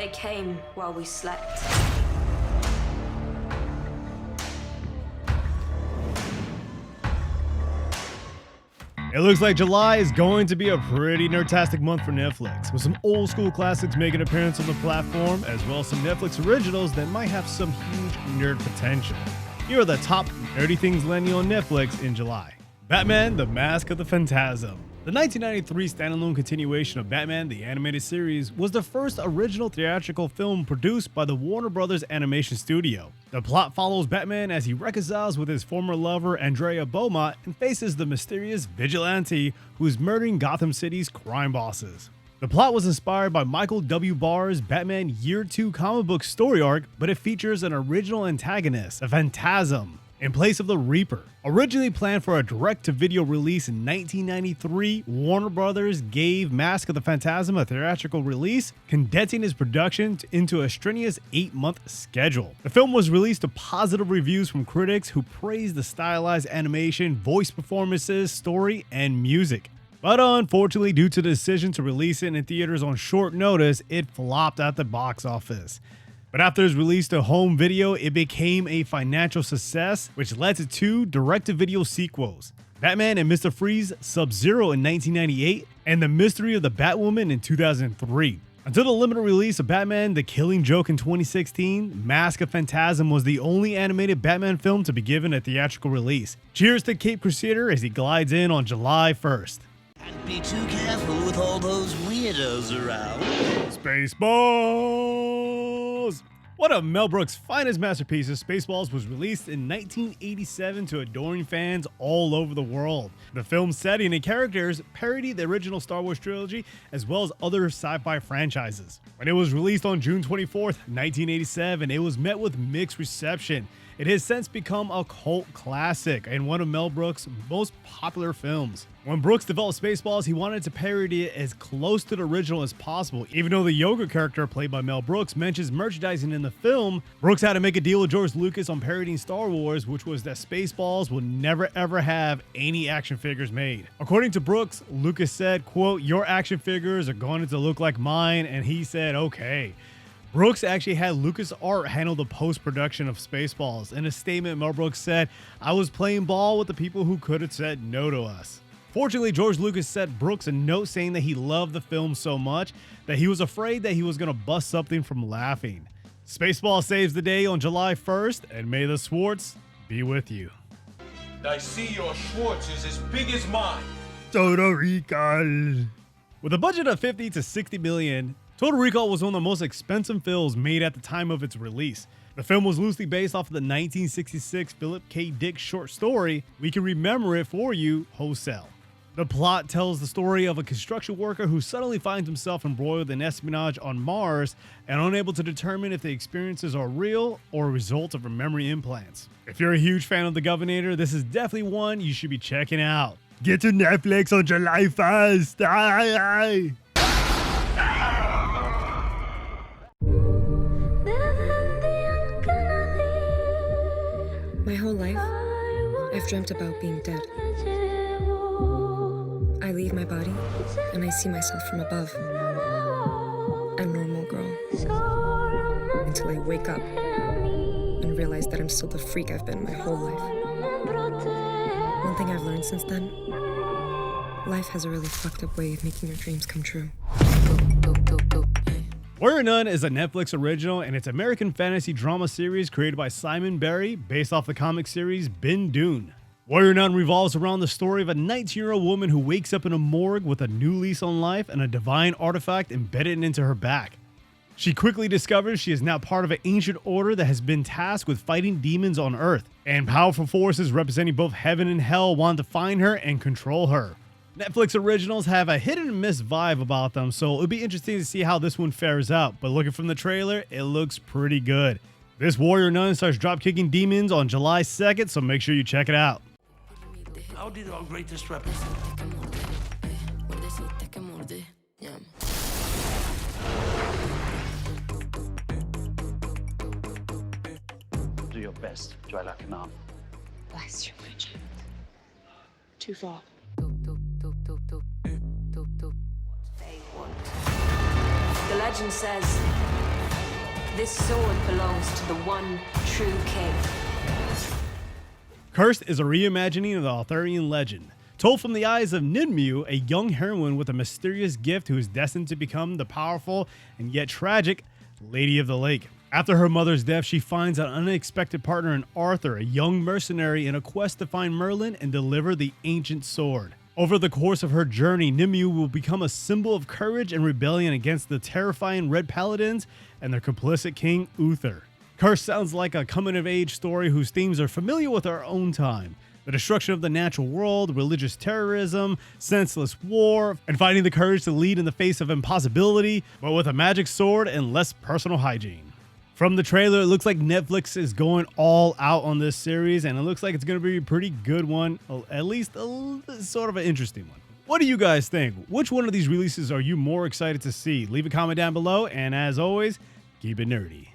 They came while we slept. It looks like July is going to be a pretty nerdtastic month for Netflix, with some old school classics making an appearance on the platform, as well as some Netflix originals that might have some huge nerd potential. Here are the top nerdy things landing on Netflix in July. Batman: The Mask of the Phantasm. The 1993 standalone continuation of Batman the Animated Series was the first original theatrical film produced by the Warner Brothers Animation Studio. The plot follows Batman as he reconciles with his former lover Andrea Beaumont and faces the mysterious vigilante who is murdering Gotham City's crime bosses. The plot was inspired by Michael W. Barr's Batman Year 2 comic book story arc, but it features an original antagonist, the Phantasm, in place of the Reaper. Originally planned for a direct-to-video release in 1993, Warner Brothers gave Mask of the Phantasm a theatrical release, condensing its production into a strenuous 8-month schedule. The film was released to positive reviews from critics who praised the stylized animation, voice performances, story, and music. But unfortunately, due to the decision to release it in theaters on short notice, it flopped at the box office. But after its release to home video, it became a financial success, which led to 2 direct-to-video sequels, Batman and Mr. Freeze Sub-Zero in 1998, and The Mystery of the Batwoman in 2003. Until the limited release of Batman: The Killing Joke in 2016, Mask of Phantasm was the only animated Batman film to be given a theatrical release. Cheers to Cape Crusader as he glides in on July 1st. And be too careful with all those weirdos around. Spaceballs! One of Mel Brooks' finest masterpieces, Spaceballs was released in 1987 to adoring fans all over the world. The film's setting and characters parody the original Star Wars trilogy as well as other sci-fi franchises. When it was released on June 24th, 1987, it was met with mixed reception. It has since become a cult classic and one of Mel Brooks' most popular films. When Brooks developed Spaceballs, he wanted to parody it as close to the original as possible. Even though the yoga character played by Mel Brooks mentions merchandising in the film, Brooks had to make a deal with George Lucas on parodying Star Wars, which was that Spaceballs would never ever have any action figures made. According to Brooks, Lucas said, quote, "Your action figures are going to look like mine," and he said, okay. Brooks actually had LucasArts handle the post-production of Spaceballs. In a statement, Mel Brooks said, "I was playing ball with the people who could have said no to us." Fortunately, George Lucas sent Brooks a note saying that he loved the film so much that he was afraid that he was going to bust something from laughing. Spaceballs saves the day on July 1st, and may the Schwartz be with you. I see your Schwartz is as big as mine. Total Recall. With a budget of 50 to 60 million, Total Recall was one of the most expensive films made at the time of its release. The film was loosely based off of the 1966 Philip K. Dick short story, We Can Remember It For You, Wholesale. The plot tells the story of a construction worker who suddenly finds himself embroiled in espionage on Mars and unable to determine if the experiences are real or a result of memory implants. If you're a huge fan of The Governator, this is definitely one you should be checking out. Get to Netflix on July 1st! Aye. My whole life, I've dreamt about being dead. I leave my body, and I see myself from above. A normal girl. Until I wake up and realize that I'm still the freak I've been my whole life. One thing I've learned since then, life has a really fucked up way of making your dreams come true. Warrior Nun is a Netflix original and it's an American fantasy drama series created by Simon Barry based off the comic series Ben Dune. Warrior Nun revolves around the story of a 19-year-old woman who wakes up in a morgue with a new lease on life and a divine artifact embedded into her back. She quickly discovers she is now part of an ancient order that has been tasked with fighting demons on Earth, and powerful forces representing both heaven and hell want to find her and control her. Netflix originals have a hit and miss vibe about them, so it'll be interesting to see how this one fares out, but looking from the trailer, it looks pretty good. This Warrior Nun starts dropkicking demons on July 2nd, so make sure you check it out. How did our greatest represent? Do your best, Joella Canon. Bless you, my child. Too far. The legend says This sword belongs to the one true king. Cursed is a reimagining of the Arthurian legend, told from the eyes of Ninmu, a young heroine with a mysterious gift who is destined to become the powerful and yet tragic Lady of the Lake. After her mother's death, she finds an unexpected partner in Arthur, a young mercenary in a quest to find Merlin and deliver the ancient sword. Over the course of her journey, Nimue will become a symbol of courage and rebellion against the terrifying Red Paladins and their complicit king, Uther. Curse sounds like a coming-of-age story whose themes are familiar with our own time. The destruction of the natural world, religious terrorism, senseless war, and finding the courage to lead in the face of impossibility, but with a magic sword and less personal hygiene. From the trailer, it looks like Netflix is going all out on this series, and it looks like it's going to be a pretty good one, at least sort of an interesting one. What do you guys think? Which one of these releases are you more excited to see? Leave a comment down below, and as always, keep it nerdy.